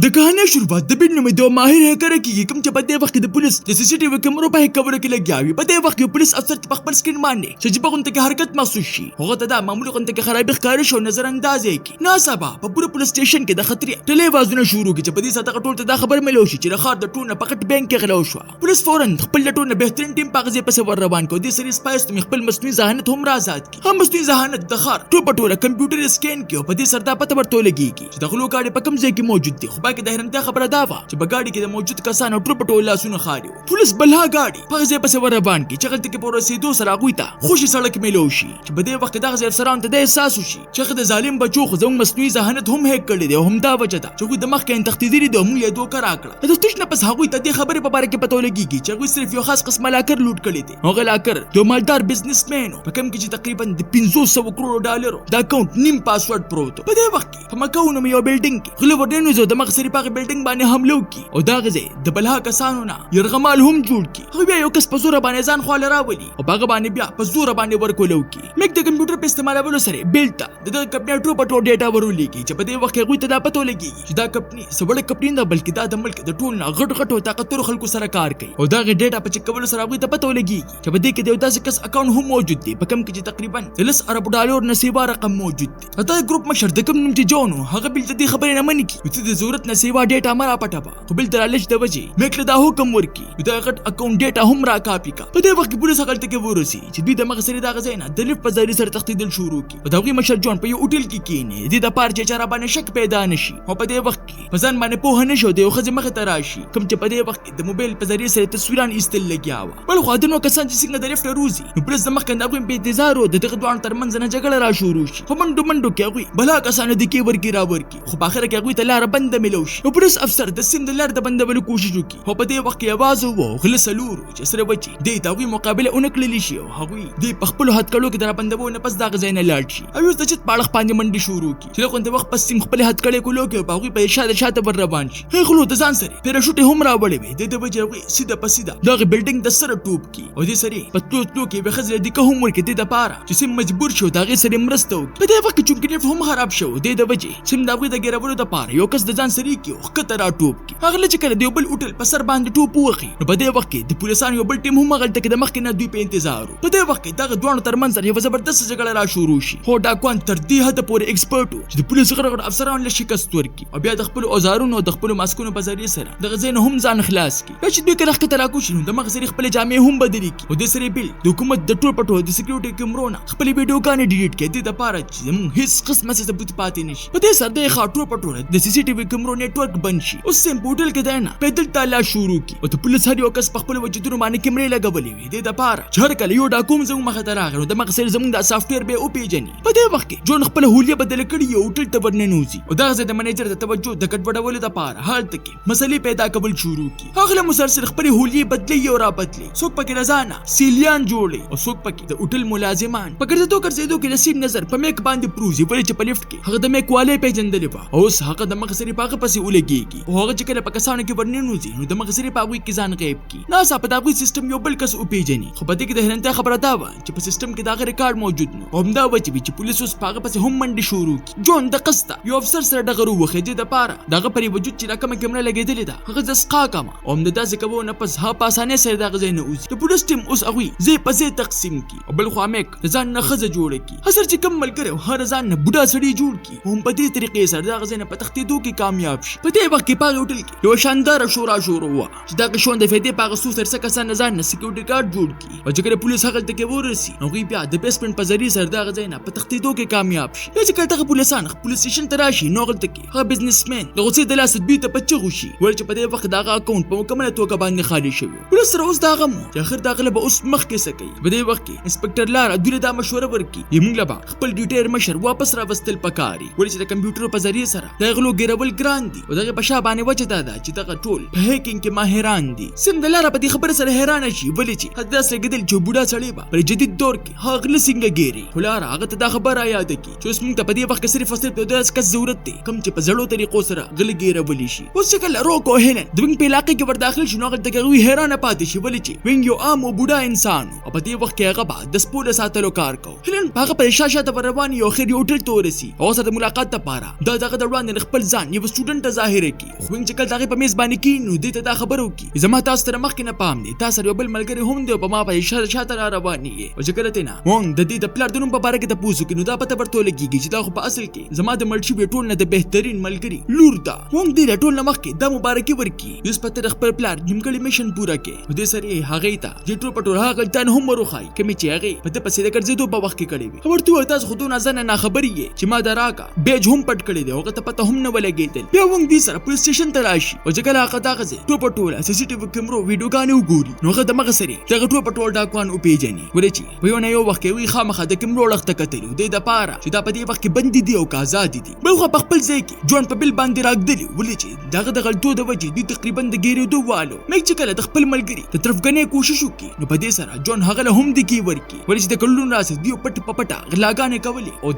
د کہانی شروعات د بل نومې د ماهر هکر کیږي کوم چې په دې وخت کې د پولیس د سی سی ټي وي کیمرو په هکولو کې لګیاوي. په دې وخت کې پولیس افسر په خپل سکرین باندې چې په غونډه کې حرکت محسوس شي هغه ته د معمولی غونډه کې خرابې ښکار شو نظر اندازې کی ناڅاپه په پوره پولیس سټیشن کې د خطرې ټلویزیون شروع کی چې په دې ساته ټول ته دا خبر ملو شي چې د خار د ټونه په کټ بانک کې غلو شو. پولیس فورن خپل ټونه بهترین ټیم په غزي پسې ور روان کو. د سری سپایس تم خپل مصنوعي ذهانت هم آزاد کی. هم مصنوعي ذهانت د خار ټوله کمپیوټر سکین کې په دې سردا پته ورته لګیږي چې د غلو گاډي په کوم ځای کې موجود دي. خو باقي د حیرانتیا خبره دا و چې په گاډي کې د موجود کسانو ټوله لاسونه خاري. پولیس بلها گاډي په ځای پسې ور روان کی چې غلطي کې په رسیدو سره غوي ته خوشي سړک ملو شي چې په دې وخت دغه افسرانو ته د احساس وشي چې د ظالم بچو خو زموږ مصنوعي ذهانت هم هیک کړی دی. هم دا وجه ده چې د مخ کې تختیدري د موږ یې دوه راکړه. د تشنه پس هغوی ته د خبرې په اړه کې پته لګیږي چې هغوی صرف یو خاص قسم لاکر لوټ کړی دی. هغه لاکر یو مالدار بزنسمن په کوم کې چې تقریبا د 500 کروڑ ډالرو د اکاونټ نیم پاسورډ پروت. په دې وخت کې په مکو نوم یو بلډینګ کې غلو ورننو زو د مخ سری په بلډینګ باندې حمله وکړي او دا غزه د بلها کسانو نه يرغمال هم جوړ کړي. هغه بیا یو کس په زور باندې ځان خو لراولي او هغه باندې بیا په زور باندې ورکولو کی مګ د کمپیوټر په استعمالولو سره بیلتا د کمپنی ټوپټو ډیټا ورولېږي چې په دې وخت کې غوي ته دا پته لګي چې دا کمپنی سبړ کمپنی نه بلکې دا د ملک د ټول نه غټ طاقتور خلکو سره کار کوي او دا ډیټا په چک کولو سره غوي ته پته لګي چې په دې کې د داسې کس اکاونټ هم موجود دی په کم کې چې تقریبا 10 ارب ډالر نسیبه رقم موجود دی. دا ګروپ مشر د کوم نوم چې جونو هغه بل د خبرې نه مني کی چې د ضرورت نسیبه ډیټا مرا پټه خو بل تر لږ د وجه مکله دا حکم ورکی دا غټ اکاونټ ډیټا هم را کاپی کا. په دې وخت کې پولیس هغه ته ورسي چې دوی د مغسري دا غزینه د لیف په ځای سره تختیدل شروع کی. په دغه مشر جون په یو هوټل کې کینی د پار چې چاره باندې شک پیدا نشي او په دې وخت کې په ځان باندې په نه شو د یو خځه مخ ته راشي کوم چې په دې وخت کې د موبایل په ذریعہ سره تصویران ایستل لګیاوه. بل خو دنو کسان چې څنګه د لیفټ روزي نو پرز د مخ کنده غویم په انتظار د دغه دوه ترمنځ نه جګړه را شروع شي. په منډو کې غوي بلا کسان د کې ورکی را ورکی خو په اخر کې غوي ته لار بند ملو شي. او پرز افسر د سند لار د بندولو کوشش وکي خو په دې وخت کې आवाज وو غلسلور چې سره وچی د داوی مقابله اونکللی شي او هغوی د خپل هات کړو کې در بندبو نه پس دا غزینه لاړ شي. او د چت پاړخ باندې منډي شروع کی چې کوم د وخت پس خپل هات کړي کولو کې هغوی په شاته ور روان شي. هغه د ځان سره پیراشوټ هم راوړي وي د وجه وي سیده پسیده دغه بلډینګ د سره ټوب کی او د سری په ټوټو کې به خزر د کوم ورکې د پاره چې سم مجبور شو دغه سره مرسته وکړي. په دې وخت کې چې هم خراب شو د وجه سم دغه د ګرولو د پاره یو کس د ځان سره کی او خطر ټوب کی هغه چې کله دی بل هوټل په سر باندې ټوب وخی. په دې وخت کې د پولیسانو یو بل ټیم هم غلطه کې د مخ کې نه دوی په انتظار. په دې وخت کې دغه دوه ترمنځ یو زبردست جګړه را شروع شي. هو ډاکوان تر دې حد پورې ایکسپرټ چې د پولیسو غړغړ افسرانو له شکست ورکړي او بیا د خپل اوزارونو د خپل ماسکونو په ذریعہ سره د غزین هم ځان خلاص کی. چې دوی کله خطر راکوشي نو د مغزري خپل جامې هم بدلي کی او د سری بل د حکومت د ټول پټو د سکیورټي کیمرونه خپل ویډیوګانې ډیلیټ کړي د پاره چې موږ هیڅ قسمه څه ثبوت پاتې نشي. په دې سره د خاطر پټو د سی سی ټي وي کیمرو نیټورک بند شي. اوس سم هوټل کې دنه پیدل تعالی شروع کی او د پولیس هر یو کس په خپل وجودونو باندې کیمرې لګولې وي د پاره چې هر کله یو ډاکوم زموږ مخه ته راغلو د مغسر زموږ د سافټویر به او پیجنې. په دې وخت کې جون خپل هولیه بدل کړي یو هوټل ته ورننوزي او دا د منیجر د توجه د ګډوډولو د پاره حالت کې مسلې پیدا کول شروع کی. هغه مسلسل خپل هولیه بدلې او را بدلې څوک پکې رضانه سیلیان جوړي او څوک پکې د هوټل ملازمان په ګرځېدو کې نصیب نظر په میک باندې پروزي ولې چې په لیفټ کې هغه د میک والے پیجندلې و اوس هغه د مغسري پاغه پسې ولګيږي او هغه چې کله په کسانو کې ورننوزي نو د مغسري پاغوي کې ځان غیب کی. ناسا په دغه سیستم یو بل کس او پیجنې خو په دې کې د هرنته خبره دا و چې په سیستم کې دا ریکارډ موجود نو هم دا و چې پولیسو پاغه پسې هم منډي شروع کی. جون د قسطه یو افسر سره دغه وخېدې د پاره دغه پرې وجود چې دا کومه کیمره لګېدلې ده هغه ځسقا کما او هم د داسې کوو نه پس ها پاسانه سره دغه ځای نه اوسي. د پولیس ټیم اوس هغوی زی په زی تقسیم کی او بل خو میک د ځان نه خزه جوړ کی هر چې کم ملګری هر ځان نه بوډا سړی جوړ کی هم په دې طریقې سره دغه ځای نه په تختیدو کې کامیاب شي. په دې وخت کې په هوټل کې یو شاندار شورا شروع و چې دغه شون د فیدې په غسو سره کسان نه ځان نه سکیورټي ګارد جوړ کی او چې کله پولیس هغه ته کې ورسي نو غي بیا د بیسمنت په ذریعہ سره دغه ځای نه په تختیدو کې کامیاب شي. چې کله دغه پولیسان پولیس سټیشن ته راشي نو غلطه کې هغه بزنسمن د غوسې د لاس دوی ته پچغو شي ول چې په دې وخت دغه اکاونټ په مکمله توګه باندې خالی شوی. پولیس سره اوس دغه مو چې اخر دغه به اوس مخ کې سکی. په دې وخت کې انسپکټر لار دوی دا مشوره ورکي یمنګ لبا خپل ډیټر مشر واپس را وستل پکاري ول چې د کمپیوټر په ذریعہ سره دغه لو ګرول ګران دي او دغه په شا باندې وجه دا چې دغه ټول په هیکینګ کې ماهران دي. سم د لار په دې خبره سره حیران شي ول چې حد داسې ګدل چې بوډا سړی به پر جدید دور کې هغه لسنګ ګيري ولار هغه ته دا خبره یاد کی چې اوس موږ ته په دې وخت کې صرف د داس کس ضرورت دی کوم چې په زړو طریقو سره غلګيره ولي شي. اوس چې کله روکو هلن د وینګ په علاقې کې ور داخل شو نو هغه ته غوي حیران پاتې شي ول چې وینګ یو عام او بوډا انسان او په دې وخت کې هغه بعد د سپول ساتلو کار کو. هلن هغه په شاشه ته روان یو خیر هوټل ته ورسي او سره ملاقات ته پاره دغه د وړاندې خپل ځان یو سټوډنټ سټوډنټ ته ظاهر کی خو چې کله دغه په میز باندې کینو دې ته دا خبرو کی زما تاسو ته مخکې نه پام دی تاسو یو بل ملګری هم دی په ما په اشاره شاته را رواني او چې کله ته نه مونږ د دې د پلار د نوم په اړه کې ته پوښتنه کینو دا پته ورته لګیږي چې دا خو په اصل کې زما د ملچي ټول نه د بهترین ملګری لور ده مونږ دې ټول نه مخکې د مبارکي ورکی یوس پته خپل پلار نیمګړی میشن پورا کې دې سره هغه ته چې ټول پټول هغه ته هم ورخای کمي چې هغه په پسې د ګرځېدو په وخت کې کړی وي ورته تاسو خودونه ځنه نه خبري چې ما دراکا بیج هم پټ کړی دی هغه ته پته هم نه ولګیدل بیا موږ دې سره پولیس سټیشن ته راشي او چې کله هغه دغه ټول پټول سی سی ټي وي کیمرو ویډیو غانې وګوري نو هغه دغه سره دغه ټول پټول ډاکوان او پیجنې ورچی په یو نه یو وخت کې وی خامخا د کیمرو لخت کتلو د پاره چې دا په دې وخت کې بندي دی او آزاد دي بل خو په خپل ځای کې جون په بل باندې راګدلی ولې دغه د غلطو د وجې د تقریبا د ګیرېدو والو مې چې کله د خپل ملګری د طرفګنې کوشش وکړي نو په دې سره جون هغه له هم د کی ورکی ولې د کلون راس دی پټ پټه غلاګانې کولې او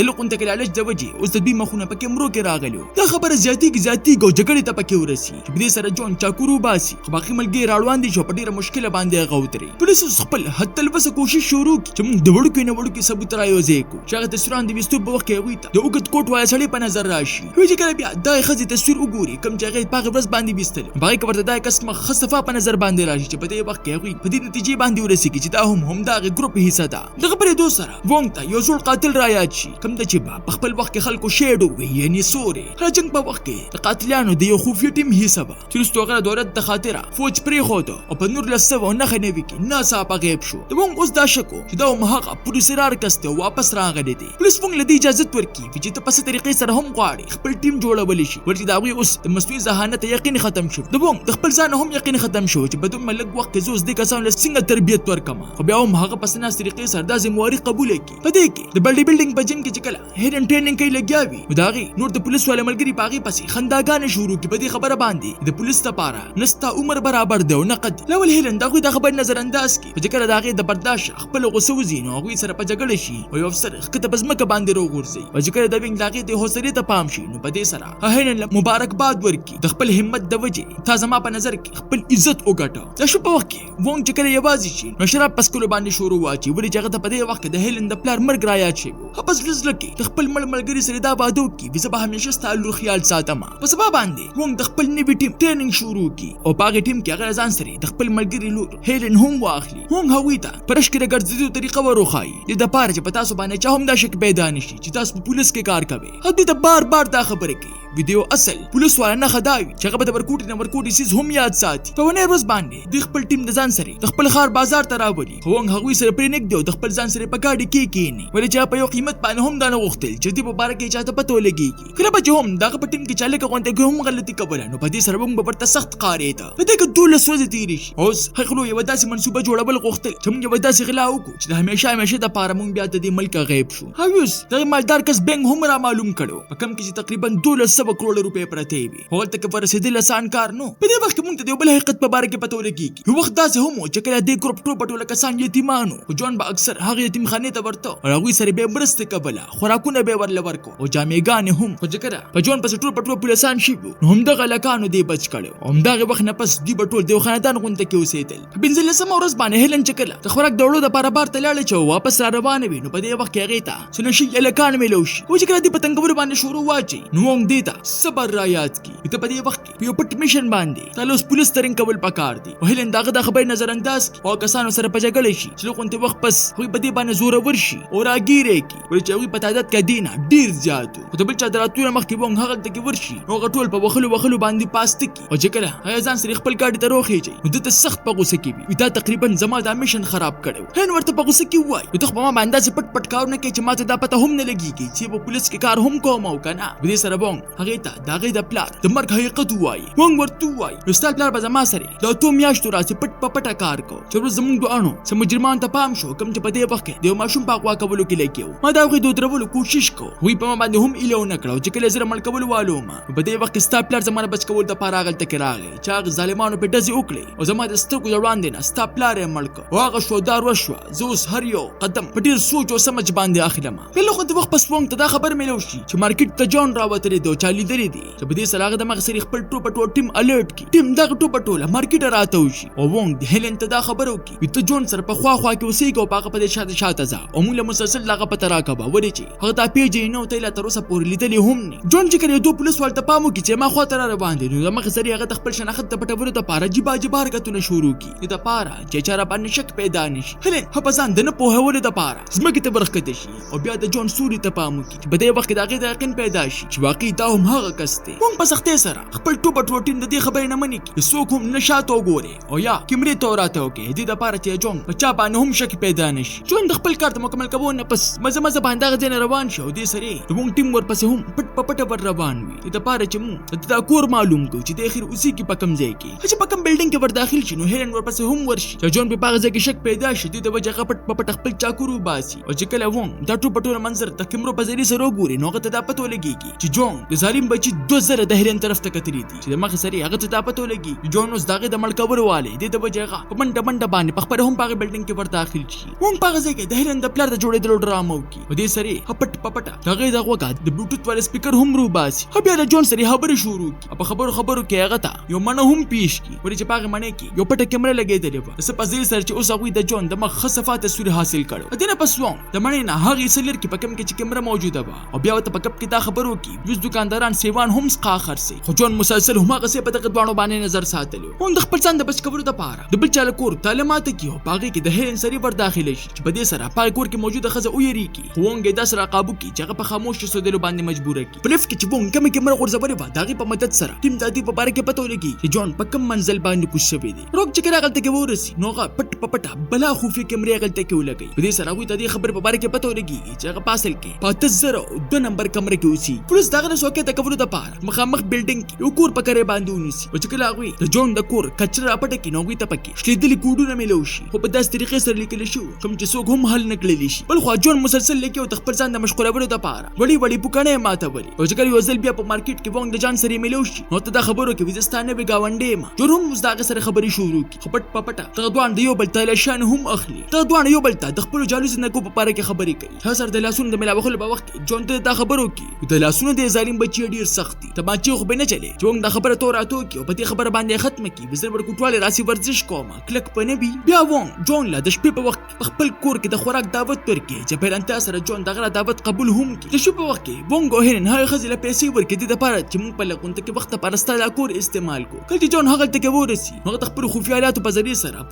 د لقون ته کله د وجې اوس د دې مخونه په کیمرو کې راغلو دا خبره زیاتی ګو جګړې ته پکې ورسی چې په دې سره جون چاکورو باسي خو باقي ملګری راړوان دي چې په ډیره مشکله باندې غوتري پولیس خپل حتی البس کوشش شروع کړي چې موږ د وړو کې ثبوت رايوځي کو چې هغه تصویران د وستو په وخت کې وي ته د وګت کوټ وای سړی په نظر راشي چې کله بیا دا خزي تصویر وګوري کوم چې هغه په ورځ باندې وستل باقي کورته دا قسمه خصفه په نظر باندې راشي چې په دې وخت کې وي په دې نتیجې باندې ورسیږي چې دا هم دا ګروپ حصہ ده دغه پرې دوه سره وونګ ته یو څول قاتل را یاد شي کوم د چې په خپل وخت کې خلکو شیډو وي یعنی سوري راجنګ په وخت کې د قاتلانو د یو خفیه ټیم حصہ به چې رستوغه دولت د خاطره فوج پرې خو او په نور لسو نه خنوي کې ناسا په غیب شو د وونګ اوس دا شکو چې دا مهغه پروسرار کسته واپس راغلی دی پولیس وونګ لدی اجازه ورکړي چې ته په څه طریقې سره هم غواړي خپل ټیم جوړول شي ورته دا وی اوس د مصنوعي ذهانت یقین ختم شو د وونګ د خپل ځان هم یقین ختم شو چې بدون ملګ وخت کې زوس د کسان له څنګه تربیت ورکما خو بیا هم هغه په سناس طریقې سره د ذمہواری قبول کړي په دې کې د بلډینګ په جنګ کې چې کله هیډن ټریننګ کوي لګیاوي داغي نور د پولیس والے ملګری پاغي پسې خنداګانې شروع کړي په دې خبره باندې د پولیس لپاره نستا عمر برابر دی او نقد لول هیلن دغه د خبر نظر انداز کړي په ذکر داغي د برداشت خپل غوسه وزینو هغه سره په جګړه شي او یو افسر خته بزمکه باندې روغورځي په ذکر د وینګ داغي د حوصله ته پام شي نو په دې سره هیلن مبارکباد ورکړي د خپل همت د وجې تا زما په نظر کې خپل عزت وګټه د شو په وخت کې وونګ چې کله یوازې شي نو شراب پسکلو باندې شروع واچي ولې چې هغه په دې وخت د هیلن د پلار مرګ رايات شي خپل ځل کې د خپل ملګری سره دا وعده کوي چې به همیشه ستاسو خیال ساتم په سبب باندې وونګ د خپل نوی ټیم ټریننګ شروع کړي او پاګه ټیم کې هغه ځان سره د خپل ملګری لور هیلن هم واخلي وونګ هوی ته پرشکره ګرځېدو طریقه وروخایي د پاره چې پتا سو باندې چا هم دا شک پیدا نشي چې تاسو په پولیس کې کار کوي هدي ته بار دا خبره کوي ویډیو اصل پولیس والا نه خداوي چې هغه د ورکوټي سیس هم یاد ساتي په ونه ورځ باندې د خپل ټیم د ځان سره د خپل خار بازار ته راوړي وونګ هغوی سره پرې نګ دی د خپل ځان سره په گاډي کې کینی ولې چې په یو قیمت باندې هم دا نه غوښتل چې د مبارک کې چاته پته ولګي کله به هم دغه په ټیم کې چاله کوونته هم غلطي کوله نو په دې سره موږ به ورته سخت قاری ته په دې کې دوله سوځي تیری شي اوس خلکو یو داسې منصوبه جوړول غوښتل چې موږ یو داسې غلا وکړو چې همیشه د پاره موږ بیا د دې ملک غیب شو هاوس د مالدار کس بنګ هم را معلوم کړو په کم کې چې تقریبا 200 کروڑ روپے پرته وي هغه تک پر رسیدل آسان کار نو په دې وخت موږ ته یو بل حقیقت په باره کې پته ولګي یو وخت داسې هم چې کله د ګروپ ټوپټول کسان یتیمانو او جون با اکثر هغه یتیم خانه ته ورته او هغه سره به مرسته کوله خوراکونه به ورل ورکو او جامېګان هم خو ذکر په جون پس ټوپټول پولیسان شي نو هم دغه لکانو دی بچ کړو هم دغه وخت نه پس دی بټول دی خاندان غونته کې اوسېدل بنځل سم ورځ باندې هلن چکله د خوراک دورو د پاره بار تلاړ چې واپس را روان وي نو په دې وخت کې هغه ته چې نشي لکان ملوش او چې کله دی پتنګ ور باندې شروع واچي نو موږ دی ته صبر را یاد کی ته په دې وخت کې یو پټ میشن باندې تاسو پولیس ترنګ کول پکار دي او هلن دغه د خبر نظر انداز او کسانو سره په جګړه شي چې لکه وخت پس خو په دې باندې زور ورشي او راګیره کی ولې چې هغه په تعداد کې دینه ډیر زیاتو او د بل چا دراتونه مخ کې وونګ هغه ته ورشي او غټول په وخلو باندې پاست کی او چې کله هغه ځان سره خپل کاډي ته روخیږي نو دته سخت په غوسه کې وي دا تقریبا زما د میشن خراب کړو هن ورته په غوسه کې وای ته په ما باندې پټ کارونه کوي چې ماته دا پته هم نه لګیږي چې په پولیس کې کار هم کوم او کنه دې سره وونګ هغه ته دغه د پلان د مرګ حقیقت وای وونګ ورته وای استاد پلار به زما سره دا تو میاشتو راځي پټ کار کو چې زمونږ دوانو سم مجرمان ته پام شو کوم چې په دې وخت کې د ماشوم په خوا کولو کې لګیو ما دا غوډه درولو کوشش کو وی په ما باندې هم اله نه کړو چې کله زره مل کول والو ما په دې وخت کې استاد پلار زمانه بچ کول د پاراغل تک راغی چې هغه ظالمانو په دزي وکړي او زما د سترګو وړاندې نه استاد پلار یې ملک او هغه شو دار وشو زوس هر یو قدم په ډیر سوچ او سمج باندې اخلم کله خو د وخت پس وونګ ته دا خبر ملو شي چې مارکیټ ته جون راوتري دو چالي دري دي چې په دې سره هغه د مغسري خپل ټول پټول ټیم الرټ کی ټیم دا ټول پټول مارکیټ راته وشي او وونګ د هیلن ته دا خبرو کی ویته جون سره په خوا کې اوسېږي او پاګه په دې شاته ځه او موږ له مسلسل لاغه پته راکبه ورې چې هغه تا پیژې نو ته لا تر اوسه پورې لیدلې هم نه جون چې کړي دوه پولیس ولته پامو کی چې ما خو ته را روان دي نو مخ سره هغه خپل شناخت ته پټولو ته پاره جیبا حرکتونه شروع کی د پاره چې چاره باندې شک پیدا نشي هلن هپزان د نه په هوله د پاره زمکه ته برخته شي او بیا د جون سوري ته پامو کی په دې وخت کې دغه د یقین پیدا شي چې واقعي دا هم هغه کس دی موږ په سختۍ سره خپل ټوپ ټوټین د دې خبرې نه مني کی څوک هم نشاته وګوري او یا کیمرې ته راته وکي دې د پاره چې جون په چا باندې هم شک پیدا نشي جون د خپل کار ته مکمل کوو نه پس مزه باندې غځنه روان شو دې سره د موږ ټیم ورپسې هم پټ ور روان وي د پاره چې موږ د کور معلوم کو چې د اخر اوسې کې پکم ځای کې چې پکم بلډینګ کې ور داخل شي نو هیلن ورپسې هم ورشي چې جون په پاغه ځای کې شک پیدا شي د وجه پټ خپل چاکورو باسي او چې کله وون دا ټوپټور منظر ته کیمرو په ذریعہ سره وګوري نو هغه ته دا پته ولګي چې جون د ظالم بچي 2000 د هیلن طرف ته کتري دي چې د مخ سره هغه ته دا پته ولګي جون اوس داغه د ملکور والي د وجه هغه په منډه باندې په خبره هم پاغه بلډینګ کې ور داخل شي وون پاغه ځای کې د هیلن د پلار د جوړېدلو ډرامو کی او دې سره پټ دغه دغه د بلوټوث ول سپیکر هم رو باسي بیا د جون سره خبرې شروع کی په خبرو کې هغه ته یو منه هم پیش کی ورې چې پاغه منه کی یو پټه کیمرا لګېدلې و څه پزې سره چې اوس هغه د جون د مخ خصفات تصویر حاصل کړو دنه پس وون د منه نه هغه سلر کې پکم کې چې کیمرا موجوده و او بیا ته پکپ کې دا خبرو کی یوز دکانداران سیوان هم ښه خرسي خو جون مسلسل هم هغه څه په دغه دوانو باندې نظر ساتلو اون د خپل ځان د بچ کولو لپاره د بل چاله کور تعلیمات کی او پاغه کې د هیلن سری ور داخله شي چې په دې سره پاغه کور کې موجوده خزه او یری کی وونګ د سره قابو کی چې هغه په خاموش سودلو باندې مجبور کی په لف کې چې وونګ کوم کیمرا غورځولې و دغه په مدد سره ټیم د دې په باره کې پته ولګي چې جون په کوم منزل باندې کوښ شوی دی روک چې کله غلطه کې ورسي نو هغه پټ بلا خوفي کیمرې غلطه کې ولګي په دې سره هغه ته دې خبر په باره کې پته ولګي چې هغه پاسل کې 5002 نمبر کمره کې اوسي پولیس دغه سوکې ته کولو د پاره مخامخ بلډینګ یو کور په کړې باندې ونیسي او چې کله هغه د جون د کور کچره پټه کې نو هغه ته پکې شلیدلې کوډونه ملو شي خو په داسې طریقې سره لیکل شو کوم چې څوک هم حل نکړلی شي بل خو جون مسلسل لیکي او خپل ځان د مشغولولو د پاره وړي پوکانه ماته وړي او چې کله یو ځل بیا په مارکیټ کې وونګ د جان سره ملو شي نو ته دا خبرو کې وزستانه به گاونډې ما جون هم زداغه سره خبرې شروع کی خو پټه ته دوان د یو بل تلاشان هم اخلي ته دوان یو بل ته د خپل جالوز نه کو په پاره کې خبرې کوي هڅر د لاسونو د ملاوخلو په وخت جون ته دا خبرو کې د لاسونو د ظالم بچی ډیر سختي ته باچی خو به نه چلے جون دا خبره تو راتو کې او په دې خبره باندې ختم کی وزر ور کوټواله راسي ورزش کوما کلک په نبی بیا وون جون لا د شپې په وخت خپل کور کې د خوراک دعوت ورکړي چې په انت سره جون دغه دعوت قبول هم کی د شپې په وخت کې وونګ هرن هغه خزله پیسې ورکړي د پاره چې موږ په لګونته کې وخت پرستا لا کور استعمال کو کله جون هغه ته کې ورسي هغه خپل خفیالات په ذریعہ سره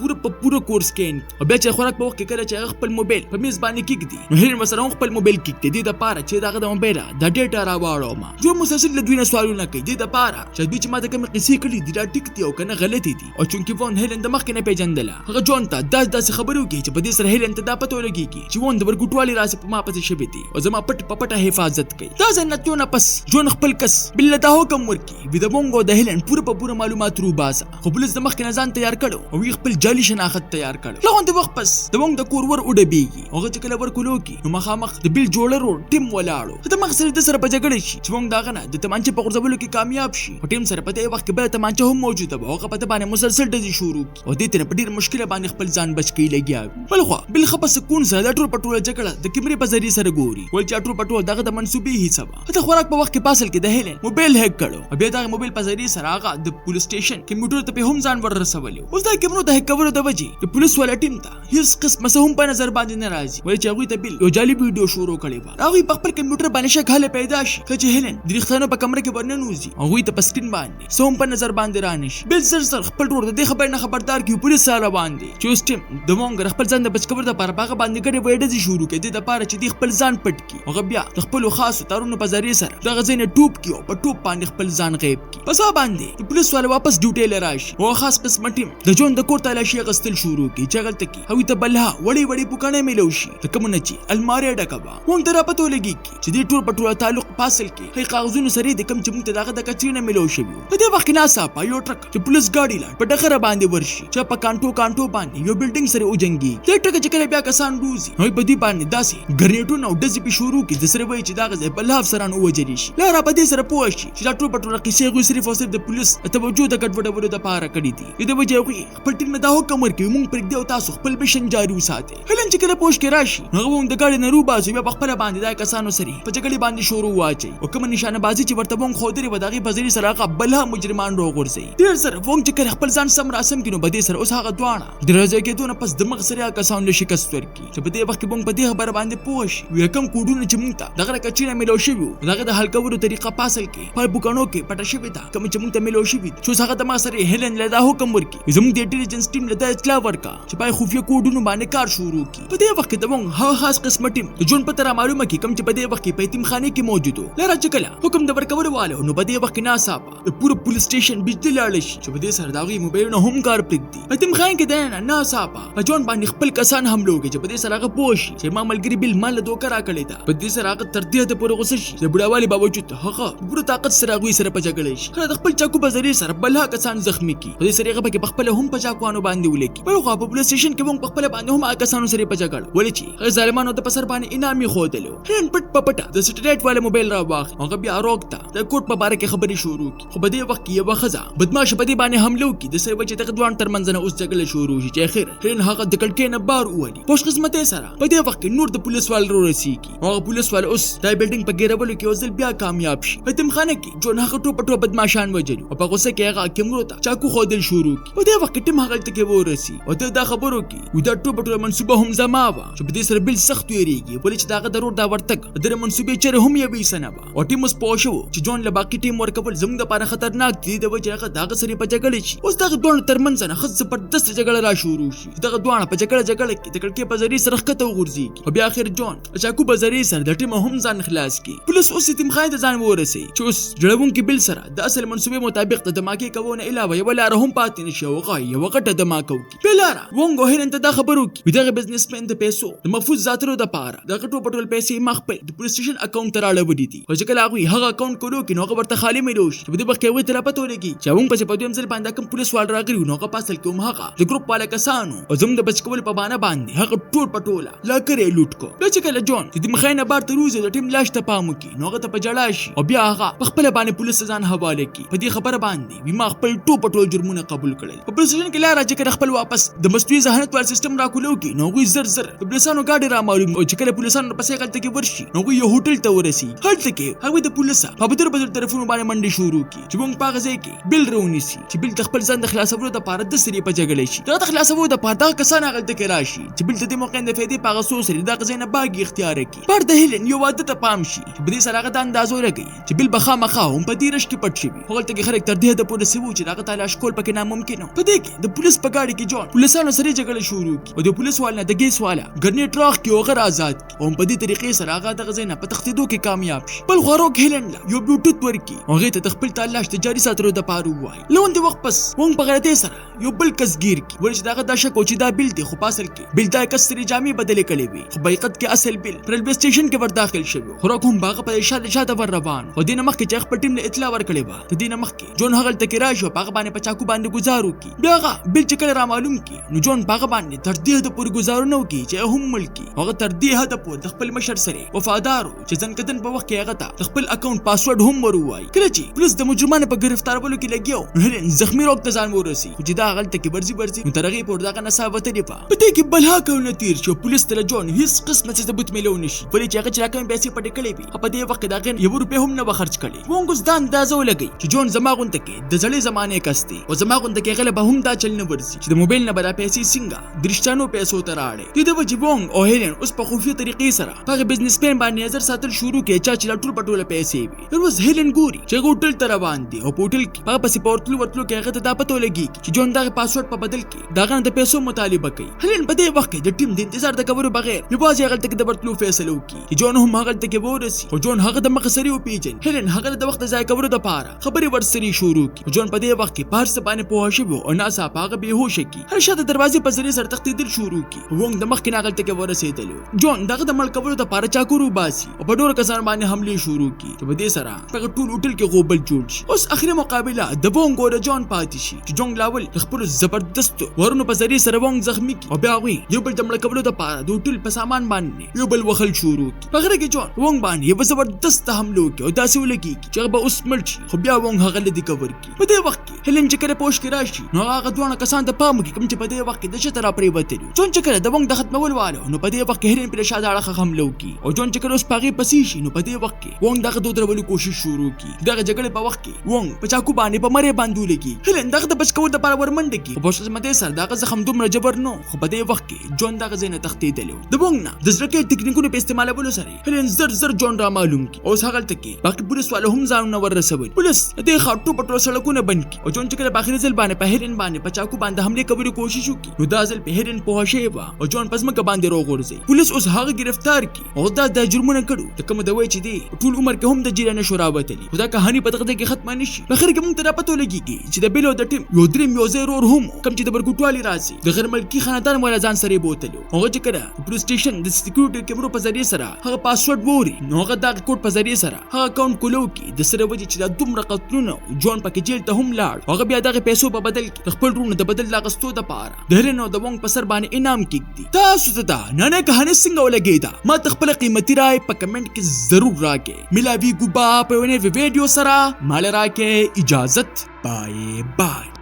پوره کور سکین او بیا چې خوراک په وخت کې کله چې خپل موبایل په میز باندې کېږدي نو هرن مثلا خپل موبایل کېږدي د پاره چې دغه د موبایل د ډیټا راوړو ما جو مسلسل له دوی نه سوالونه کوي د پاره چې دوی چې ما ته کوم قصې کړي دي دا ټیک دي او کنه غلطي دي او چونکی وون هیلن د مخ کې نه پیژندله هغه جون ته داس خبرو کوي چې په دې سره هیلن ته دا پته ولګي چې وون د ورګوټوالي راسي په ما پسې شوی دي او زما پټه حفاظت کوي دا ځنه نه پس جون خپل کس بل ته حکم ورکي وي د وونګو د هیلن پوره معلومات رو باسه خو پولیس د مخ کې ځان تیار کړو او خپل جعلي شناخت تیار کړو لغون د وخت پس د وونګ د کور ور وډبيږي هغه چې کله ورکولو کی نو مخامخ د بل جوړرو ټیم ولاړو د مخ سره د سره په جګړه شي چې وونګ داغه نه د تمانچه په غرزولو کې کامیاب شي او ټیم سره په دې وخت کې بل تمانچه هم موجوده و هغه په باندې مسلسل د شروع او د تر په ډیر مشکله باندې خپل ځان بچ کی لګیا بل خو بل خپل سکون سره ټول پټول جګړه د کیمرې په ذریعہ سره ګوري ول چې ټول پټول دغه د منسوبي حساب ته خوراک په وخت کې پاسل کې د هیلن موبایل هک کړو او بیا دغه موبایل په ذریعہ سره هغه د پولیس سټیشن کمپیوټر ته په هم ځان ور رسولو اوس دا کیمرو د هک کولو د وجې د پولیس ولا ټیم ته هیڅ قسم څه هم په نظر باندې نه راځي وای چې هغه ته بل یو جالي ویډیو شروع کړي و هغه په خپل کمپیوټر باندې شک حل پیدا شي چې هیلن د ریختانو په کمره کې ورننوزي هغه ته په سکرین باندې څه هم په نظر باندې رانش بل زر خپل ټول د خبر نه خبردار کی پولیس سره باندې چې اوس ټیم د مونږ خپل ځان د بچ کور د پاره باغ باندې کړي وېډه شروع کړي د پاره چې د خپل ځان پټ کی هغه بیا د خپل خاص تارونو په ذریعہ سره د غزینه ټوپ کی او په ټوپ باندې خپل ځان غیب کی پس باندې د پولیس والا واپس ډیوټي لراشي او خاص قسم ټیم د جون د کور تلاشي غستل شروع کی چې غلطه کی هوی ته بلها وړي پوکانه ملو شي د کوم نه چې الماری ډکبا مونږ درا پته لګي چې د ټول پټول تعلق پاسل کی هي کاغذونو سره د کم چې مونږ ته دغه د کچینه ملو شي په دې وخت نه صاحب یو ټرک چې پولیس ګاډي لا په ډخره باندې ورشي چې په کانټو باندې یو بلډینګ سره وجنګي د ټرک چې کله بیا کسان روزي نو په دې باندې داسې ګرنیټونه او دزي په شروع کی د سره وای چې دغه ځای بل افسرانو وجري شي لا را په دې سره پوه شي چې دا ټول پټول قصې غو صرف او صرف د پولیس توجه د ګډوډولو د پاره کړی دي د وجه خپل ټیم نه دا حکم ورکوي مونږ پر دې او تاسو خپل مشن جاری وساتئ هلن چې کله پوښ کې راشي هغه مونږ د ګاډي نه روباسي بیا په خپل باندې دا کسانو سره په جګړې باندې شروع واچي او کوم نشانه بازي چې ورته مونږ خو درې وداغي په ځری سره هغه بلها مجرمان راغورځي ډېر زر وونګ چې کله خپل ځان سم راسم کینو په دې سره اوس هغه دواړه د راځي کېدونه پس د مغ سره کسان له شکست ورکړي چې په دې وخت کې مونږ په دې خبره باندې پوه شي وی کوم کوډونه چې مونږ ته دغه کچینه ملو شوی دغه د حل کولو طریقه پاسل کې په بوکانو کې پټه شوی دا کوم چې مونږ ته ملو شوی چې هغه د ما سره هیلن له دا حکم ورکړي زموږ د انټيليجنس ټیم له دا اطلاع ورکا چې په خفیه کوډونو باندې کار شروع کړي په دې وخت کې د مونږ هغه خاص قسم ټیم د جون پته را معلومه کی کوم چې په دې وخت کې په یتیمخانه کې موجود و لاره چې کله حکم د ورکول والو نو په دې وخت کې ناصاپه د پوره پولیس سټیشن بجلی لاړ شي چې په دې سره داغي موبایلونه هم کار پرېږدي په یتیمخانه کې د ناصاپه په جون باندې خپل کسان حمله وکړي چې په دې سره هغه پوه شي چې ما ملګری بل مال دوکه را کړی دا په دې سره هغه تر دې د پوره غوسه شي د بډاوالي باوجود هغه پوره طاقت سره غوي سره په جګړه شي خو د خپل چاکو په ذریعہ سره بلها کسان زخمی کی په دې سره هغه په خپل هم په چاکوانو باندې ولګي په خو په پولیس سټیشن کې هم په خپل باندې هم کسانو سره په جګړه ولې چې هغه ظالمانو د پسر باندې انعامي خودلو هن پټ پټه د سټریټ والے موبایل را واخ هغه بیا روکتا د کوټ په باره کې خبرې شروع کی خو په دې وخت کې یو خزه بدمعش په دې باندې حمله وکړي د سره وجه د دوان ترمنځ نه اوس جګړه شروع شي چې اخر هن هغه د کلکې نه بار وولي پوش قسمت سره په دې وخت کې نور د پولیس وال رسیږي هغه پولیس وال اوس د بلډینګ په ګیرولو کې اوس بیا کامیاب شي په تمخانه کې جون هغه ټوپ بدمعشان وجلو او په غوسه کې هغه کیمرو ته چاکو خودل شروع کی په دې وخت کې ټیم هغه ته کې ورسي او دا خبرو کې ودا ټوپ منصوبه هم زما وا چې په دې سره بل سخت ویریږي ولې چې داغه ضرور دا ورتګ د منصوبې چر هم یې وې سنبا او ټیم اوس پوښو چې جون له باقي ټیم ورکول زموږ لپاره خطرناک دي د وجه هغه داغه سره په جګړه شي اوس داغه دوه ترمنځ نه خص زبردست جګړه را شروع شي دغه دوه په جګړه کې د کلکې په ذریعہ سره خته وغورځي او بیا اخر جون چاکو په ذریعہ سره د ټیم هم ځان خلاص کی پولیس اوس ټیم خاید ځان ورسي چې اوس جوړون کې بل سره د اصل منصوبې مطابق د دماکي کوونه علاوه یو لار هم پاتې نشي او غي یو غټه دماکو کی بلاره وونګو هین ته دا خبرو کی دغه بزنسمن د پیسو د محفوظ ذاترو د پاره د غټو پټول پیسې مخپل د پولیس سټیشن اکاونټ تراړه ودی دي او چې کله هغه اکاونټ کولو کې نو ورته خالی ملوش په دې وخت کې وې تر پته ولګي چې موږ په دویم ځل باندې کوم پولیس وال راغلی نو هغه پاسل کوم هغه د ګروپ والا کسانو او زموږ د بچکول په باندې هغه ټول پټوله لا کرے لوټ کو چې کله جون چې د مخاینه بار ته روزي د ټیم لاش ته پام کی نو هغه ته په جړا شي او بیا هغه خپل باندې پولیس ځان حواله کی په دې خبره باندې وی ما خپل ټول پټول جرمونه قبول کړل په پولیس سټیشن کې لاره چې خپل واپس د مستوي ذهنیت وال سیستم را کولو کی نو غوي زر د پولیسانو گاډي را معلوم او چې کله پولیسانو پسې غلطه کې ورشي نو غوي یو هوټل ته ورسي هلته کې هغه د پولیسا په بدر طرفونو باندې منډي شروع کی چې موږ پاغه ځای کې بل رونیسي چې بل خپل ځان د خلاصولو د پاره د سری په جګړه شي دا د خلاصولو د پاره د کسان غلطه کې راشي چې بل د موقع د فائدې پاغه سو سری د غزینه باغ اختیار کی پر د هیلن یو واده ته پام شي چې بل سره غته اندازو لګي چې بل بخا مخا هم په دې رش کې پټ شي هغه ته خلک تر دې د پولیس وو چې دغه تعالی شکول پکې ناممکن په دې کې د پولیس په گاډي کې جون پولیسانو سره جګړه شروع کی او د پولیس والنه د ګیس والا ګرنیټ راخ کې وغیر آزاد کی او په دې طریقې سره هغه د غزینه په تختیدو کې کامیاب شي بل غوروک هیلن یو بلوټوث ورکی هغه ته خپل تعالی تجاري ساترو د پاره وای لون دی وخت پس وون په غلطه سره یو بل کسګیر کی ورچ دغه د شک او چې دا بل دی خو پاسل کې بل دا کسري جامې بدلې کړې وي خو بایقت کې اصل بل پر ریلوی سټیشن کې ور داخل شوی خو کوم باغ په اشاره ور روان خو دینه مخ کې چې خپل ټیم له اطلاع ور کړې و ته دینه مخ کې جون هغه تل کې راشو باغ باندې په چاکو باندې گزارو کی بیا بل چې کله را معلوم کی نو جون باغ باندې تر دې د پور گزارو نو کی چې هم ملکی هغه تر دې هدا په د خپل مشر سره وفادار چې ځن کدن په وخت کې هغه ته خپل اکاونټ پاسورډ هم ورواي کله چې پولیس د مجرمانو په گرفتارولو کې لګیو هلن زخمی روغ ته ځان ورسي خو چې دا غلطه کې برزي نو ترغه په دغه نسابته دی په دې کې بلها کول تیر شو پولیس تل جون هیڅ قسمه څه ثبوت ملو نشي ولې چې هغه چې راکم پیسې پټ کړې وي په دې وخت دا غن یو روپې هم نه خرج کړي وونګ ځان دا زو لګي چې جون زما غونته کې د ځلې زمانه کستي او زما غونته کې غلبه هم دا چل نه ورسي چې د موبایل نه بلا پیسې څنګه درشتانو پیسو ته راړي د دې وجه وونګ او هیلن اوس په خفیه طریقې سره په بزنس پین باندې نظر ساتل شروع کړي چې ټول پټوله پیسې وي نو اوس هیلن ګوري چې هوټل ته روان دي او هوټل کې په پسې پورتلو ورتلو کې هغه ته دا پته لګي چې جون دا پاسورډ په بدل کې دا غن د پیسو مطالبه کوي هلن په دې وخت کې د ټیم د انتظار د کورو بغیر یوازې هغه تک د ورتلو فیصله وکړي چې جون هم هغه تک ورسي او جون هغه د مخسري او پیجن هلن هغه د وخت ځای کورو د پاره خبري ورسري شروع کړي جون په دې وخت کې پارس باندې پوه شو او ناسا هغه بهوش کی هر شاته دروازې په ذریعہ سره تختیدل شروع کړي وونګ د مخ کې هغه تک ورسېدل جون دغه د ملک کورو د پاره چاکورو باسي او په ډور کسان باندې حمله شروع کړي چې په دې سره په ټول هوټل کې غوبل جوړ شي اوس اخري مقابله د وونګ او جون پاتې شي چې جون لاول خپل زبردست ورونو په ذریعہ سره وونګ زخمی کی او بیا وی یو بل د ملک کورو د پاره د هوټل په سامان باندې یو بل وخل شروع کړي په غره کې جون وونګ باندې یو زبردست حمله وکړي او داسې ولګي چې به اوس مړ شي خو بیا وونګ هغه لدی کور کړي په دې وخت کې هلن چې کله پوښ کې راشي نو هغه دوه کسان ته پام کوي کوم چې په دې وخت کې د شتره پرې وته جون چې کله د وونګ د ختمول والو نو په دې وخت کې هلن په شاده اړه حمله وکړي او جون چې کله اوس پاغي پسې شي نو په دې وخت کې وونګ دغه دوه درولو کوشش شروع کړي دغه جګړه په وخت کې وونګ په چاکو باندې په مری باندې لګي هلن دغه د بچ کول د لپاره ورمنډ کی په پوښتنه مته سره دغه زخم دومره جبر نو خو په دې وخت کې جون دغه زینه تختیدل د وونګ نه د زړه ټکنیکونو په استعمالولو سره هلن زر جون را معلوم کی اوس هغه تکي باقي پولیس والو هم ځان نو ورسول پولیس د خاطو پټرول سړکونه بند کی او جون چې کله باخري ځل باندې په هرن باندې په چاکو باندې حمله کولو کوشش وکړي نو دا ځل په هرن په هوښه و او جون پس مکه باندې روغورځي پولیس اوس هغه گرفتار کی او دا د جرمونه کړو د کوم د وای چې دی ټول عمر کې هم د جیرانه شورا وتلی خدا کہانی په دغه کې ختم نشي په خیر کې موږ ته پته لګیږي چې د بیلو د ټیم یو دریم یو زیرو هم کم چې د برګوټوالي راځي د غیر ملکی خاندان ولا ځان سره بوتلو هغه چې کړه پولیس سټیشن د سکیورټي کیمرو په ذریعہ سره هغه پاسورډ ووري نو هغه د کوډ په ذریعہ سره هغه اکاونټ کولو کی د سره وجه چې د دومره قتلونه جون پکې جیل ته هم لاړ هغه بیا دغه پیسو په بدل کې خپل رونه د بدل لاغستو د پاره د هرنو د وونګ په سر باندې انعام کېږي تاسو ته دا نه کہانی څنګه ولګیدا ما خپل قیمتي رائے په کمنټ کې ضرور راکې ملاوي ګوبا په ونه ویډیو سره مال راکې اجازت بای بای